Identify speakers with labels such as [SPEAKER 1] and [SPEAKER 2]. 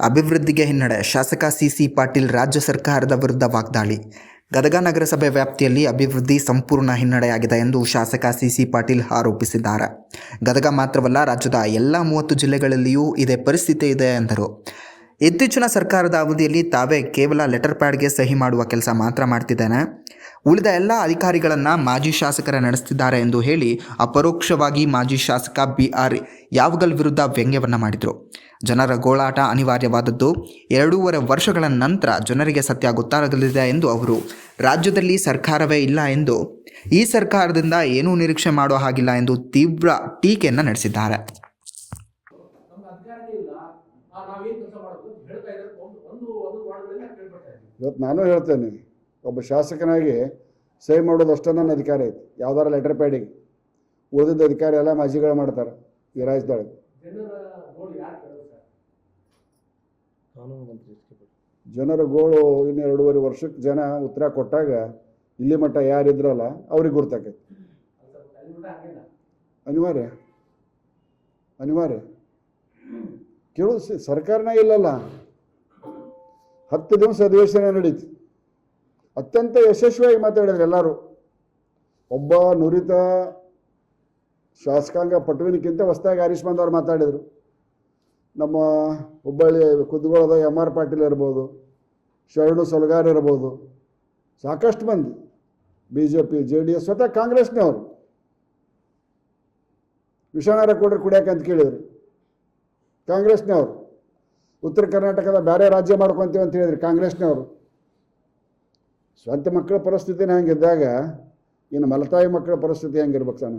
[SPEAKER 1] ಅಭಿವೃದ್ಧಿಗೆ ಹಿನ್ನಡೆ. ಶಾಸಕ ಸಿಸಿ ಪಾಟೀಲ್ ರಾಜ್ಯ ಸರ್ಕಾರದ ವಿರುದ್ಧ ವಾಗ್ದಾಳಿ. ಗದಗ ನಗರಸಭೆ ವ್ಯಾಪ್ತಿಯಲ್ಲಿ ಅಭಿವೃದ್ಧಿ ಸಂಪೂರ್ಣ ಹಿನ್ನಡೆಯಾಗಿದೆ ಎಂದು ಶಾಸಕ ಸಿಸಿ ಪಾಟೀಲ್ ಆರೋಪಿಸಿದ್ದಾರೆ. ಗದಗ ಮಾತ್ರವಲ್ಲ, ರಾಜ್ಯದ ಎಲ್ಲ 30 ಜಿಲ್ಲೆಗಳಲ್ಲಿಯೂ ಇದೇ ಪರಿಸ್ಥಿತಿ ಇದೆ ಎಂದರು. ಇತ್ತೀಚಿನ ಸರ್ಕಾರದ ಅವಧಿಯಲ್ಲಿ ತಾವೇ ಕೇವಲ ಲೆಟರ್ ಪ್ಯಾಡ್ಗೆ ಸಹಿ ಮಾಡುವ ಕೆಲಸ ಮಾತ್ರ ಮಾಡ್ತಿದ್ದೇನೆ, ಉಳಿದ ಎಲ್ಲ ಅಧಿಕಾರಿಗಳನ್ನು ಮಾಜಿ ಶಾಸಕರ ನಡೆಸ್ತಿದ್ದಾರೆ ಎಂದು ಹೇಳಿ ಅಪರೋಕ್ಷವಾಗಿ ಮಾಜಿ ಶಾಸಕ BR ಯಾವಗಲ್ ವಿರುದ್ಧ ವ್ಯಂಗ್ಯವನ್ನು ಮಾಡಿದರು. ಜನರ ಗೋಳಾಟ ಅನಿವಾರ್ಯವಾದದ್ದು 2.5 ವರ್ಷಗಳ ನಂತರ ಜನರಿಗೆ ಸತ್ಯ ಗೊತ್ತಾಗಲಿದೆ ಎಂದು ಅವರು, ರಾಜ್ಯದಲ್ಲಿ ಸರ್ಕಾರವೇ ಇಲ್ಲ ಎಂದು, ಈ ಸರ್ಕಾರದಿಂದ ಏನೂ ನಿರೀಕ್ಷೆ ಮಾಡೋ ಹಾಗಿಲ್ಲ ಎಂದು ತೀವ್ರ ಟೀಕೆಯನ್ನು ನಡೆಸಿದ್ದಾರೆ.
[SPEAKER 2] ಇವತ್ತು ನಾನು ಹೇಳ್ತೇನೆ, ಒಬ್ಬ ಶಾಸಕನಾಗಿ ಸಹಿ ಮಾಡೋದು ಅಷ್ಟೇ ನನ್ನ ಅಧಿಕಾರ ಐತಿ. ಯಾವ್ದಾರ ಲೆಟರ್ ಪ್ಯಾಡಿಗೆ ಉಳಿದಿದ್ದ ಅಧಿಕಾರಿ ಎಲ್ಲ ಮಾಜಿಗಳು ಮಾಡ್ತಾರೆ ಈ ರಾಜ್ಯದೊಳಗೆ. ಜನರ ಗೋಳು ಇನ್ನು 2.5 ವರ್ಷಕ್ಕೆ ಜನ ಉತ್ತರ ಕೊಟ್ಟಾಗ ಇಲ್ಲಿ ಮಟ್ಟ ಯಾರಿದ್ರಲ್ಲ ಅವ್ರಿಗೆ ಗುರ್ತಾಕೈತಿ. ಅನಿವಾರ್ಯ ಕೇಳೋದು. ಸರ್ಕಾರನೇ ಇಲ್ಲಲ್ಲ, 10 ದಿವಸ ಅಧಿವೇಶನ ನಡೀತು. ಅತ್ಯಂತ ಯಶಸ್ವಿಯಾಗಿ ಮಾತಾಡಿದ್ರು ಎಲ್ಲರೂ. ಒಬ್ಬ ನುರಿತ ಶಾಸಕಾಂಗ ಪಟುವಿನಕ್ಕಿಂತ ಹೊಸದಾಗಿ ಹರೀಶ್ ಬಂದವ್ರು ಮಾತಾಡಿದರು. ನಮ್ಮ ಹುಬ್ಬಳ್ಳಿ ಕುದ್ಗೋಳದ MR ಪಾಟೀಲ್ ಇರ್ಬೋದು, ಶರಣು ಸೊಲಗಾರ್ ಇರ್ಬೋದು, ಸಾಕಷ್ಟು ಮಂದಿ BJP JDS ಸ್ವತಃ ಕಾಂಗ್ರೆಸ್ನವರು ವಿಷಾಣಾರ ಕೊಡ್ರಿ ಕುಡಿಯಾಕಂತ ಕೇಳಿದರು. ಕಾಂಗ್ರೆಸ್ನವರು ಉತ್ತರ ಕರ್ನಾಟಕದ ಬೇರೆ ರಾಜ್ಯ ಮಾಡ್ಕೊತೀವಿ ಅಂತ ಹೇಳಿದ್ರು ಕಾಂಗ್ರೆಸ್ನವರು. ಸ್ವಂತ ಮಕ್ಕಳ ಪರಿಸ್ಥಿತಿನ ಹಂಗಿದ್ದಾಗ ಇನ್ನು ಮಲತಾಯಿ ಮಕ್ಕಳ ಪರಿಸ್ಥಿತಿ ಹೆಂಗಿರ್ಬೇಕು ಸಣ್ಣ.